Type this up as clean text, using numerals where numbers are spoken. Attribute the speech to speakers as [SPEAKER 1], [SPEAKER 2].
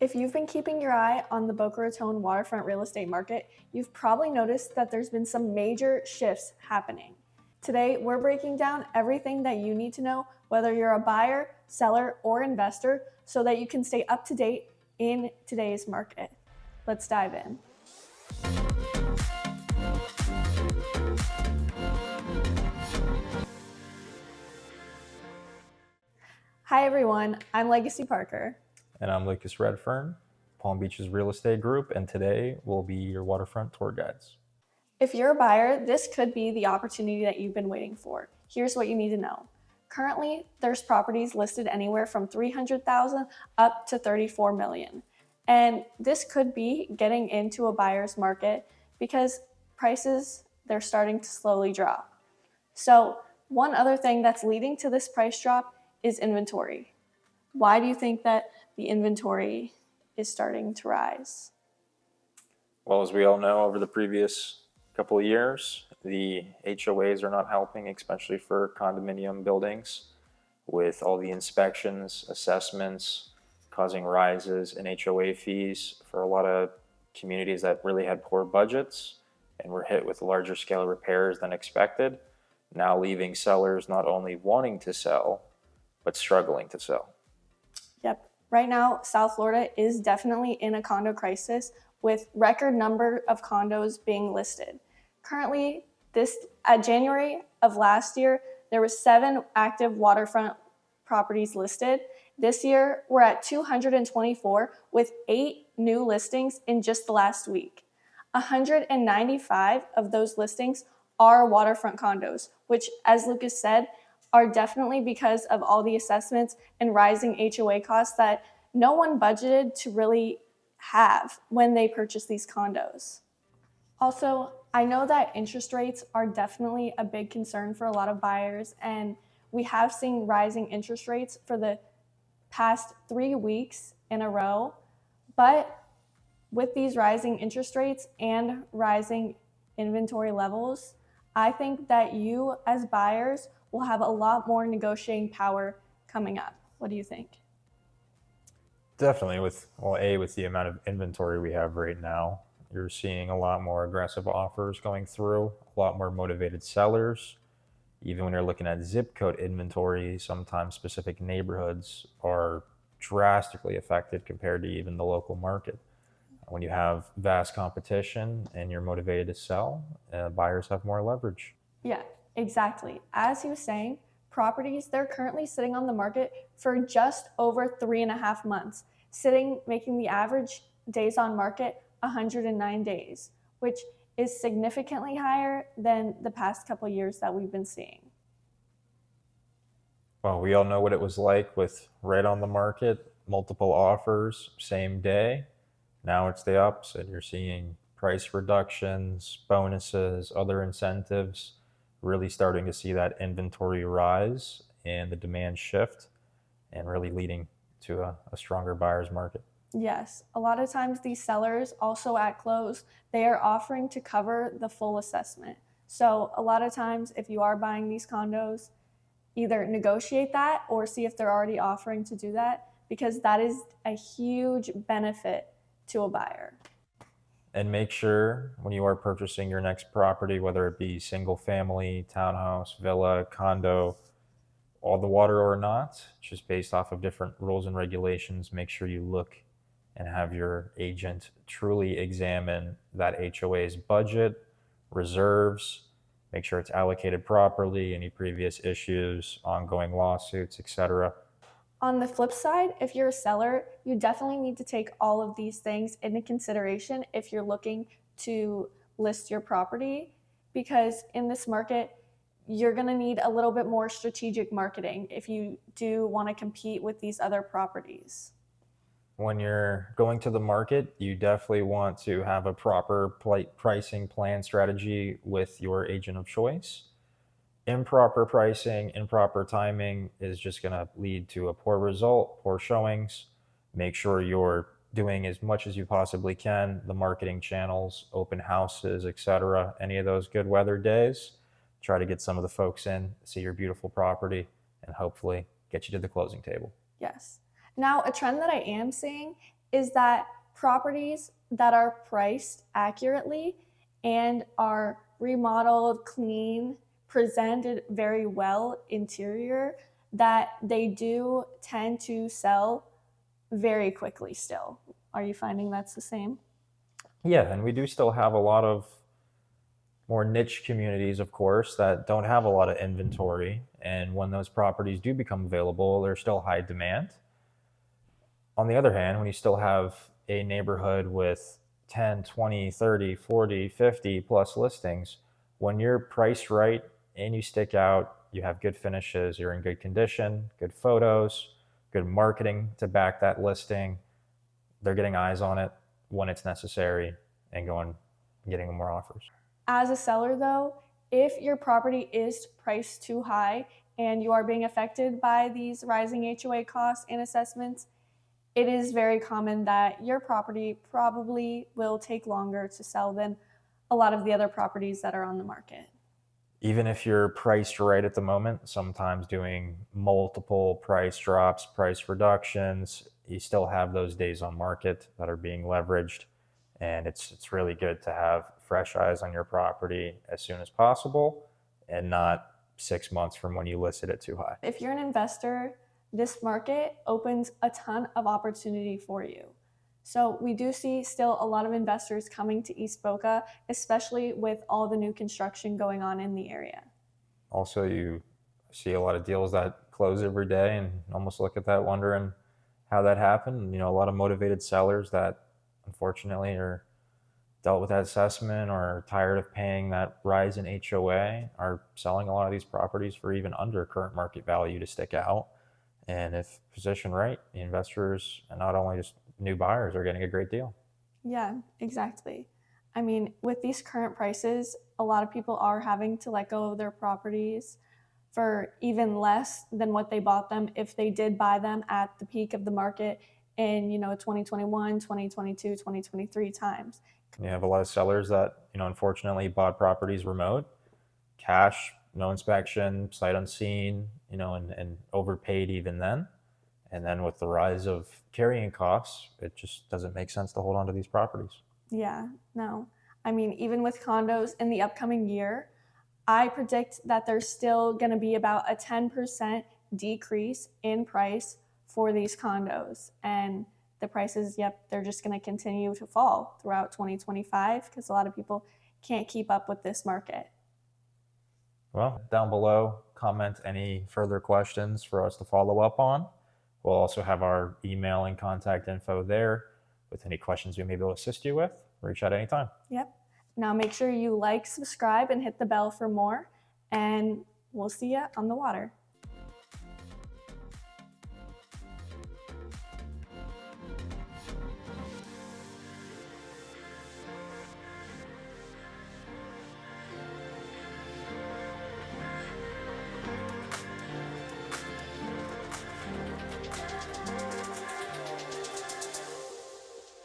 [SPEAKER 1] If you've been keeping your eye on the Boca Raton Waterfront real estate market, you've probably noticed that there's been some major shifts happening. Today, we're breaking down everything that you need to know, whether you're a buyer, seller, or investor, so that you can stay up to date in today's market. Let's dive in. Hi everyone, I'm Legacy Parker.
[SPEAKER 2] And I'm Lucas Redfern, Palm Beach's real estate group, and today we'll be your waterfront tour guides.
[SPEAKER 1] If you're a buyer, this could be the opportunity that you've been waiting for. Here's what you need to know. Currently, there's properties listed anywhere from $300,000 up to $34 million. And this could be getting into a buyer's market because prices, they're starting to slowly drop. So one other thing that's leading to this price drop is inventory. Why do you think that the inventory is starting to rise?
[SPEAKER 2] Well, as we all know, over the previous couple of years, the HOAs are not helping, especially for condominium buildings, with all the inspections, assessments, causing rises in HOA fees for a lot of communities that really had poor budgets and were hit with larger scale repairs than expected, now leaving sellers not only wanting to sell, but struggling to sell.
[SPEAKER 1] Yep. Right now, South Florida is definitely in a condo crisis with record number of condos being listed. Currently, at January of last year, there were 7 active waterfront properties listed. This year, we're at 224 with 8 new listings in just the last week. 195 of those listings are waterfront condos, which, as Lucas said, are definitely because of all the assessments and rising HOA costs that no one budgeted to really have when they purchased these condos. Also, I know that interest rates are definitely a big concern for a lot of buyers, and we have seen rising interest rates for the past 3 weeks in a row. But with these rising interest rates and rising inventory levels, I think that you as buyers will have a lot more negotiating power coming up. What do you think?
[SPEAKER 2] Definitely, with the amount of inventory we have right now, you're seeing a lot more aggressive offers going through, a lot more motivated sellers. Even when you're looking at zip code inventory, sometimes specific neighborhoods are drastically affected compared to even the local market. When you have vast competition and you're motivated to sell, buyers have more leverage.
[SPEAKER 1] Yeah, exactly. As he was saying, properties, they're currently sitting on the market for just over 3.5 months, making the average days on market 109 days, which is significantly higher than the past couple of years that we've been seeing.
[SPEAKER 2] Well, we all know what it was like with right on the market, multiple offers, same day. Now it's the opposite. You're seeing price reductions, bonuses, other incentives, really starting to see that inventory rise and the demand shift, and really leading to a stronger buyer's market.
[SPEAKER 1] Yes, a lot of times these sellers also at close, they are offering to cover the full assessment. So a lot of times if you are buying these condos, either negotiate that or see if they're already offering to do that, because that is a huge benefit to a buyer.
[SPEAKER 2] And make sure when you are purchasing your next property, whether it be single family, townhouse, villa, condo, all the water or not, just based off of different rules and regulations, make sure you look and have your agent truly examine that HOA's budget, reserves, make sure it's allocated properly, any previous issues, ongoing lawsuits, etc.
[SPEAKER 1] On the flip side, if you're a seller, you definitely need to take all of these things into consideration if you're looking to list your property, because in this market, you're going to need a little bit more strategic marketing if you do want to compete with these other properties.
[SPEAKER 2] When you're going to the market, you definitely want to have a proper pricing plan strategy with your agent of choice. Improper pricing, improper timing is just going to lead to a poor result, poor showings. Make sure you're doing as much as you possibly can, the marketing channels, open houses, etc. Any of those good weather days, try to get some of the folks in, see your beautiful property, and hopefully get you to the closing table.
[SPEAKER 1] Yes. Now, a trend that I am seeing is that properties that are priced accurately and are remodeled, clean, presented very well interior, that they do tend to sell very quickly still. Are you finding that's the same?
[SPEAKER 2] Yeah, and we do still have a lot of more niche communities, of course, that don't have a lot of inventory. And when those properties do become available, there's still high demand. On the other hand, when you still have a neighborhood with 10, 20, 30, 40, 50 plus listings, when you're priced right and you stick out, you have good finishes, you're in good condition, good photos, good marketing to back that listing, they're getting eyes on it when it's necessary and going getting more offers.
[SPEAKER 1] As a seller, though, if your property is priced too high and you are being affected by these rising HOA costs and assessments, it is very common that your property probably will take longer to sell than a lot of the other properties that are on the market.
[SPEAKER 2] Even if you're priced right at the moment, sometimes doing multiple price drops, price reductions, you still have those days on market that are being leveraged. And it's really good to have fresh eyes on your property as soon as possible and not 6 months from when you listed it too high.
[SPEAKER 1] If you're an investor, this market opens a ton of opportunity for you. So we do see still a lot of investors coming to East Boca, especially with all the new construction going on in the area.
[SPEAKER 2] Also, you see a lot of deals that close every day and almost look at that wondering how that happened. You know, a lot of motivated sellers that unfortunately are dealt with that assessment or are tired of paying that rise in HOA are selling a lot of these properties for even under current market value to stick out. And if positioned right, the investors and not only just new buyers are getting a great deal.
[SPEAKER 1] Yeah, exactly. I mean, with these current prices, a lot of people are having to let go of their properties for even less than what they bought them if they did buy them at the peak of the market in, 2021, 2022, 2023 times.
[SPEAKER 2] You have a lot of sellers that, unfortunately bought properties remote, cash, no inspection, sight unseen, and overpaid even then. And then with the rise of carrying costs, it just doesn't make sense to hold on to these properties.
[SPEAKER 1] Yeah, no. I mean, even with condos in the upcoming year, I predict that there's still going to be about a 10% decrease in price for these condos. And the prices, they're just going to continue to fall throughout 2025 because a lot of people can't keep up with this market.
[SPEAKER 2] Well, down below, comment any further questions for us to follow up on. We'll also have our email and contact info there with any questions we may be able to assist you with. Reach out anytime.
[SPEAKER 1] Yep. Now make sure you like, subscribe, and hit the bell for more. And we'll see you on the water.